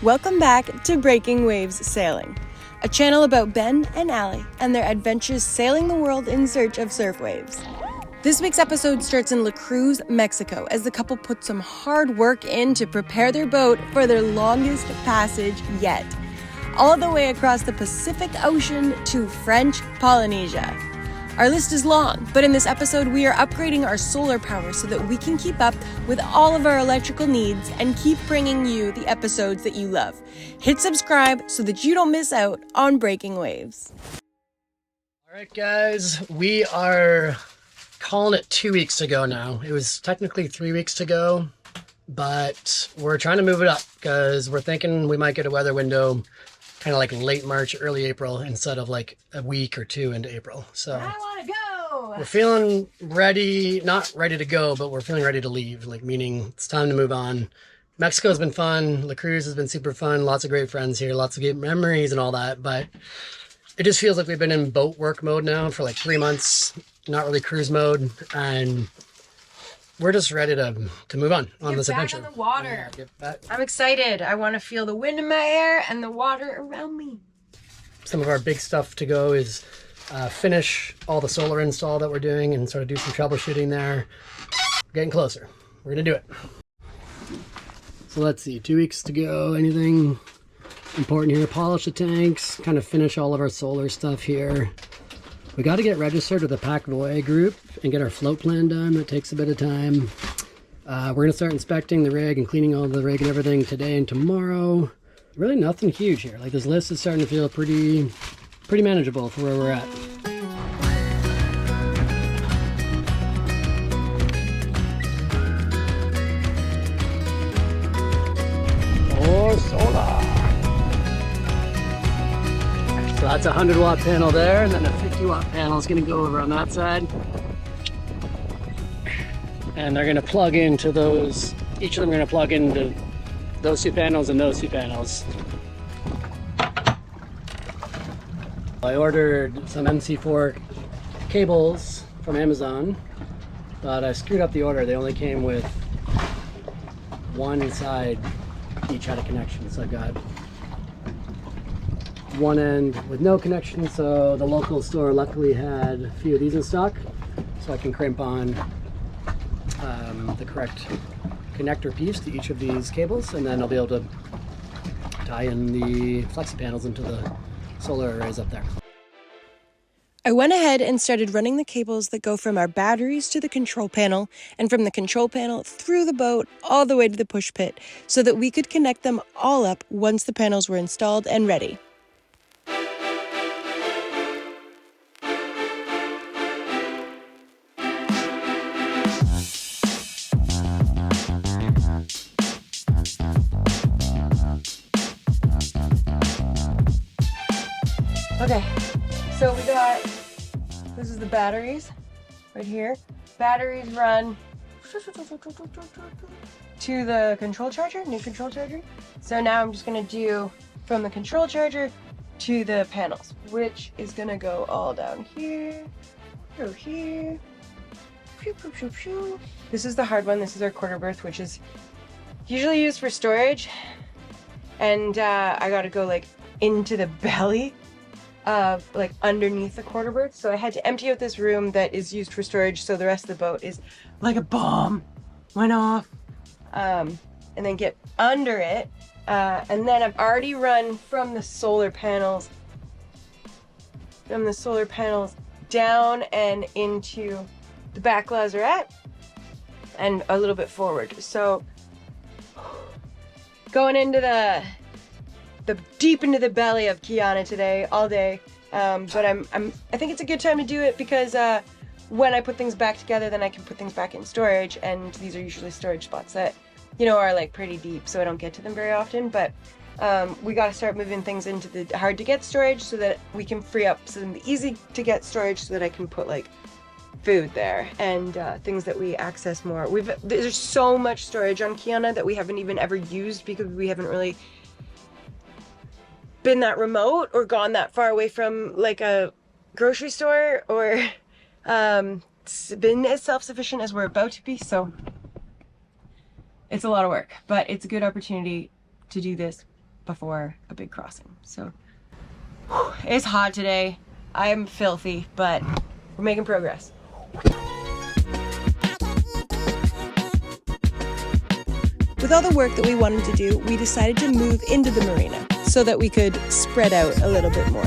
Welcome back to Breaking Waves Sailing, a channel about Ben and Alie and their adventures sailing the world in search of surf waves. This week's episode starts in La Cruz, Mexico, as the couple put some hard work in to prepare their boat for their longest passage yet, all the way across the Pacific Ocean to French Polynesia. Our list is long, but in this episode we are upgrading our solar power so that we can keep up with all of our electrical needs and keep bringing you the episodes that you love. Hit subscribe so that you don't miss out on Breaking Waves. All right, guys, we are calling it 2 weeks ago now. It was technically 3 weeks to go, but we're trying to move it up because we're thinking we might get a weather window kind of like late March, early April, instead of like a week or two into April. So I want to go! We're feeling ready, not ready to go, but we're feeling ready to leave, like meaning it's time to move on. Mexico's been fun. La Cruz has been super fun. Lots of great friends here, lots of great memories and all that, but it just feels like we've been in boat work mode now for like 3 months, not really cruise mode, and we're just ready to move on this adventure. Get back on the water. Yeah, get back. I'm excited. I want to feel the wind in my hair and the water around me. Some of our big stuff to go is finish all the solar install that we're doing and sort of do some troubleshooting there. We're getting closer. We're gonna do it. So let's see, 2 weeks to go. Anything important here? Polish the tanks, kind of finish all of our solar stuff here. We got to get registered with the Pac Voy group and get our float plan done. That takes a bit of time. We're going to start inspecting the rig and cleaning all the rig and everything today and tomorrow. Really nothing huge here. Like, this list is starting to feel pretty manageable for where we're at. Oh, solar! So that's a 100-watt panel there, and then a 50-watt panel is going to go over on that side. And they're going to plug into those, each of them are going to plug into those two panels and those two panels. I ordered some MC4 cables from Amazon, but I screwed up the order. They only came with one side, each had a connection, so I got one end with no connection, so the local store luckily had a few of these in stock, so I can crimp on the correct connector piece to each of these cables, and then I'll be able to tie in the flexi panels into the solar arrays up there. I went ahead and started running the cables that go from our batteries to the control panel, and from the control panel through the boat all the way to the push pit, so that we could connect them all up once the panels were installed and ready. Okay, so we got, this is the batteries right here. Batteries run to the control charger, new control charger. So now I'm just gonna do from the control charger to the panels, which is gonna go all down here, go here. This is the hard one. This is our quarter berth, which is usually used for storage. And I gotta go like into the belly of like underneath the quarter berth, so I had to empty out this room that is used for storage, so the rest of the boat is like a bomb went off, and then get under it, and then I've already run from the solar panels down and into the back lazarette and a little bit forward, so going into the deep into the belly of Kiana today, all day. But I think it's a good time to do it because when I put things back together, then I can put things back in storage, and these are usually storage spots that, you know, are like pretty deep, so I don't get to them very often. But we got to start moving things into the hard to get storage so that we can free up some of the easy to get storage so that I can put like food there and things that we access more. There's so much storage on Kiana that we haven't even ever used because we haven't really been that remote or gone that far away from like a grocery store or been as self-sufficient as we're about to be, so it's a lot of work, but it's a good opportunity to do this before a big crossing. So it's hot today. I'm filthy, but we're making progress. With all the work that we wanted to do, we decided to move into the marina so that we could spread out a little bit more.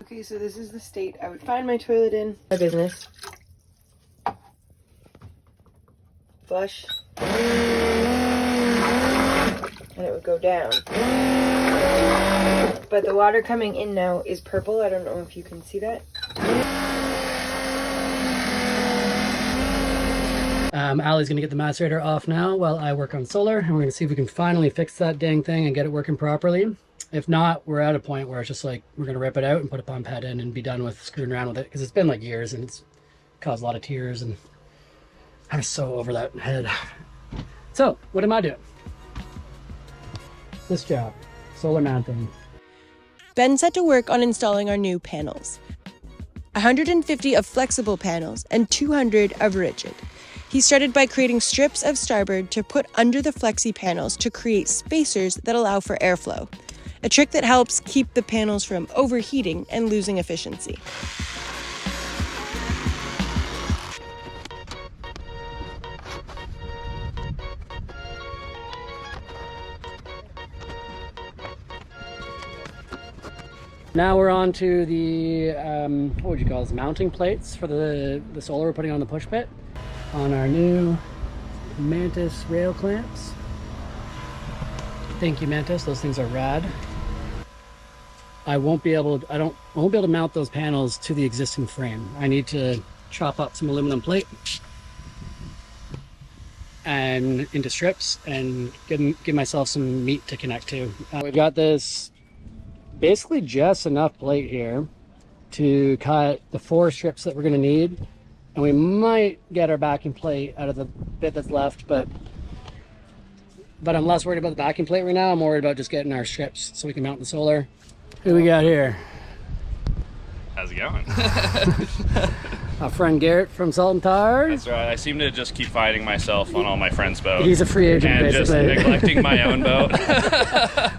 Okay, so this is the state I would find my toilet in. My business. Flush. And it would go down. But the water coming in now is purple. I don't know if you can see that. Allie's gonna get the macerator off now while I work on solar, and we're gonna see if we can finally fix that dang thing and get it working properly. If not, we're at a point where it's just like, we're gonna rip it out and put a pump head in and be done with screwing around with it, because it's been like years and it's caused a lot of tears, and I'm so over that head. So, what am I doing? This job, solar mounting. Ben set to work on installing our new panels. 150 of flexible panels and 200 of rigid. He started by creating strips of starboard to put under the flexi panels to create spacers that allow for airflow, a trick that helps keep the panels from overheating and losing efficiency. Now we're on to the, what would you call this, mounting plates for the solar we're putting on the push pit on our new Mantus rail clamps. Thank you, Mantus. Those things are rad. I won't be able to mount those panels to the existing frame. I need to chop up some aluminum plate and into strips and give myself some meat to connect to. We've got this basically just enough plate here to cut the 4 strips that we're going to need, and we might get our backing plate out of the bit that's left, but I'm less worried about the backing plate right now. I'm worried about just getting our strips so we can mount the solar. Who we got here? How's it going? Our friend Garrett from Salt and Tar. That's right. I seem to just keep finding myself on all my friends' boats. He's a free agent, and basically. just neglecting my own boat.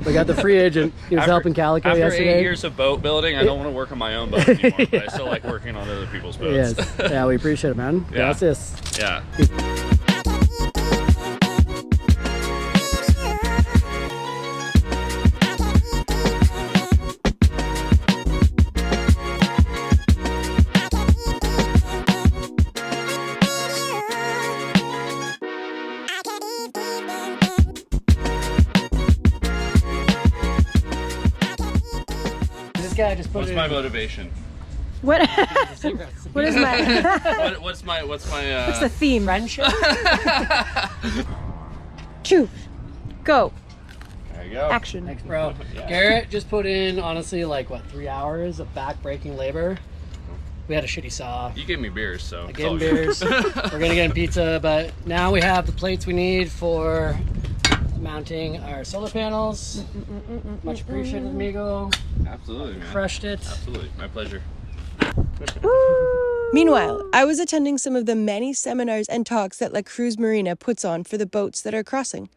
We got the free agent. He was helping Calico yesterday. After 8 years of boat building, I don't want to work on my own boat anymore, but I still like working on other people's boats. Yes. Yeah, we appreciate it, man. Yeah. Gracias. Yeah. Guy just put What's my motivation? What? What is my? What's What's the theme? Friendship. Two, go. There you go. Action. Thanks, bro. Yeah. Garrett just put in, honestly, like what, 3 hours of back-breaking labor. We had a shitty saw. You gave me beers, so. I gave him beers. We're gonna get him pizza, but now we have the plates we need for mounting our solar panels. Much appreciated, amigo. Absolutely, man. Crushed it. Absolutely, my pleasure. Meanwhile, I was attending some of the many seminars and talks that La Cruz Marina puts on for the boats that are crossing.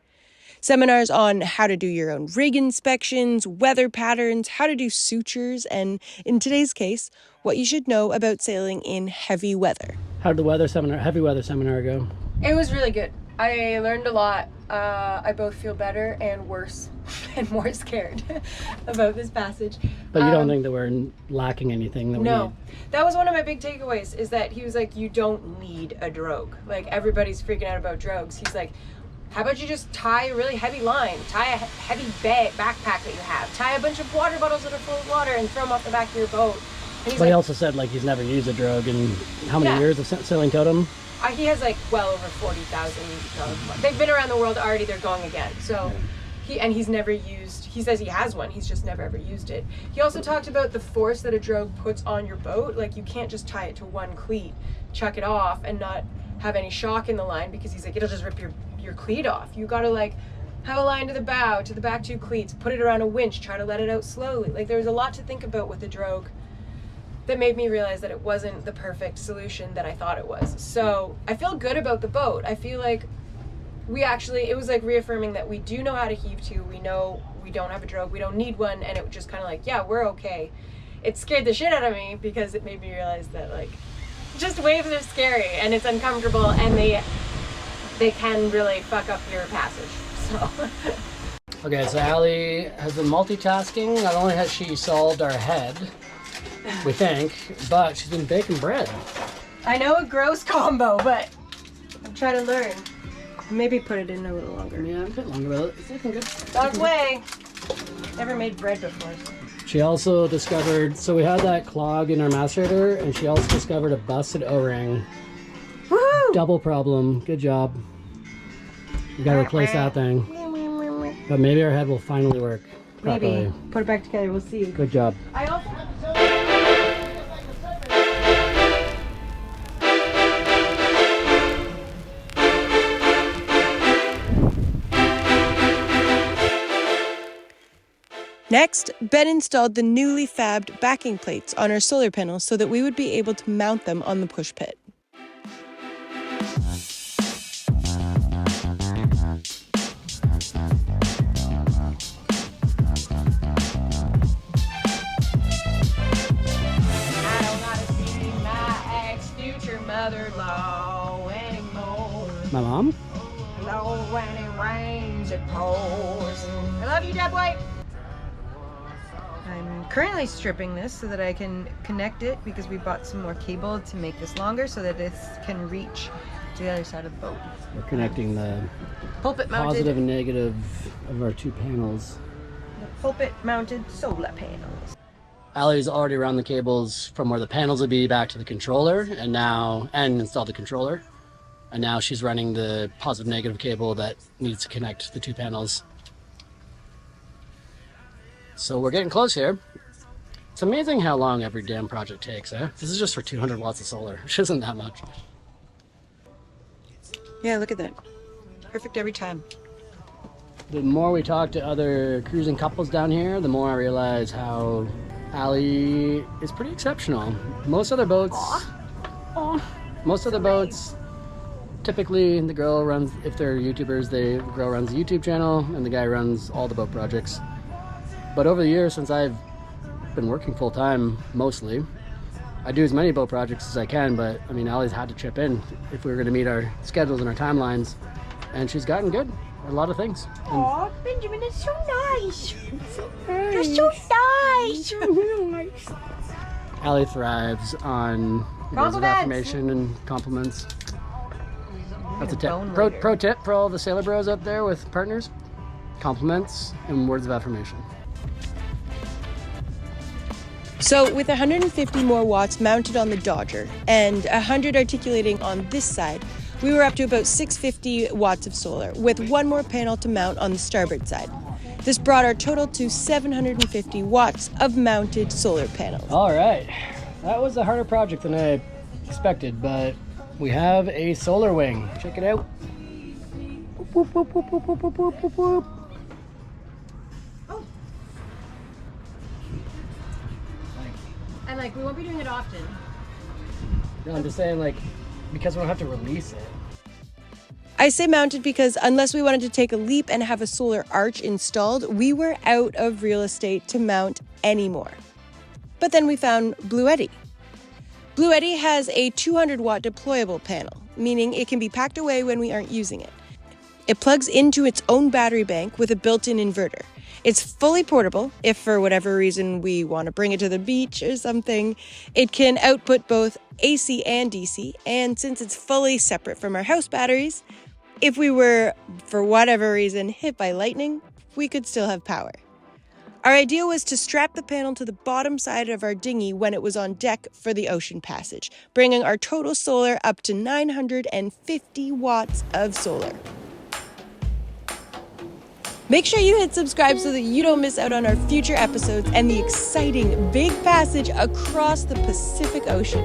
Seminars on how to do your own rig inspections, weather patterns, how to do sutures, and in today's case, what you should know about sailing in heavy weather. How did the heavy weather seminar go? It was really good. I learned a lot. I both feel better and worse and more scared about this passage. But you don't think that we're lacking anything that we No. need? That was one of my big takeaways, is that he was like, you don't need a drogue. Like, everybody's freaking out about drogues. He's like, how about you just tie a really heavy line, tie a heavy backpack that you have, tie a bunch of water bottles that are full of water and throw them off the back of your boat. And he's But he like, also said like he's never used a drogue in how many years of sailing totem? he has like well over 40,000. They've been around the world already. They're going again. So he's never used. He says he has one. He's just never ever used it. He also talked about the force that a drogue puts on your boat. Like, you can't just tie it to one cleat, chuck it off, and not have any shock in the line, because he's like, it'll just rip your cleat off. You gotta like have a line to the bow, to the back 2 cleats, put it around a winch, try to let it out slowly. Like, there's a lot to think about with the drogue that made me realize that it wasn't the perfect solution that I thought it was. So I feel good about the boat. I feel like it was like reaffirming that we do know how to heave to, we know we don't have a drogue, we don't need one, and it was just kind of like, yeah, we're okay. It scared the shit out of me because it made me realize that like, just waves are scary and it's uncomfortable and they can really fuck up your passage, so. Okay, so Alie has been multitasking. Not only has she solved our head, we think, but she's been baking bread. I know a gross combo, but I'm trying to learn. Maybe put it in a little longer. Yeah, a bit longer, but it's looking good. Dog's way. Never made bread before. She also discovered, so we had that clog in our macerator, and she also discovered a busted O-ring. Woohoo! Double problem. Good job. We gotta replace that thing. But maybe our head will finally work properly. Maybe. Put it back together, we'll see. Good job. I also... Next, Ben installed the newly fabbed backing plates on our solar panels so that we would be able to mount them on the push pit. My mom? Hello, when it rains, it pours. I love you, Dad White. I'm currently stripping this so that I can connect it because we bought some more cable to make this longer so that this can reach to the other side of the boat. We're connecting the Pulpit mounted, positive and negative of our two panels. the pulpit mounted solar panels. Allie's already run the cables from where the panels would be back to the controller and installed the controller. And now she's running the positive negative cable that needs to connect the two panels. So we're getting close here. It's amazing how long every damn project takes, eh? This is just for 200 watts of solar, which isn't that much. Yeah, look at that. Perfect every time. The more we talk to other cruising couples down here, the more I realize how Alie is pretty exceptional. Most other boats, typically the girl runs, if they're YouTubers, the girl runs the YouTube channel and the guy runs all the boat projects. But over the years, since I've been working full time, mostly, I do as many boat projects as I can, but I mean, Allie's had to chip in if we were going to meet our schedules and our timelines, and she's gotten good at a lot of things. Aw, Benjamin, that's so nice. You're so nice. Alie thrives on words of affirmation and compliments. That's a tip. Pro tip for all the sailor bros out there with partners: compliments and words of affirmation. So with 150 more watts mounted on the Dodger and 100 articulating on this side, we were up to about 650 watts of solar, with one more panel to mount on the starboard side. This brought our total to 750 watts of mounted solar panels. All right, that was a harder project than I expected, but we have a solar wing. Check it out. Boop, boop, boop, boop, boop, boop, boop, boop, boop. And like, we won't be doing it often. No, I'm just saying, like, because we don't have to release it. I say mounted because unless we wanted to take a leap and have a solar arch installed, we were out of real estate to mount anymore. But then we found Bluetti. Bluetti has a 200 watt deployable panel, meaning it can be packed away when we aren't using it. It plugs into its own battery bank with a built-in inverter. It's fully portable. If for whatever reason we want to bring it to the beach or something, it can output both AC and DC. And since it's fully separate from our house batteries, if we were, for whatever reason, hit by lightning, we could still have power. Our idea was to strap the panel to the bottom side of our dinghy when it was on deck for the ocean passage, bringing our total solar up to 950 watts of solar. Make sure you hit subscribe so that you don't miss out on our future episodes and the exciting big passage across the Pacific Ocean.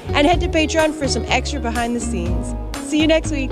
And head to Patreon for some extra behind the scenes. See you next week.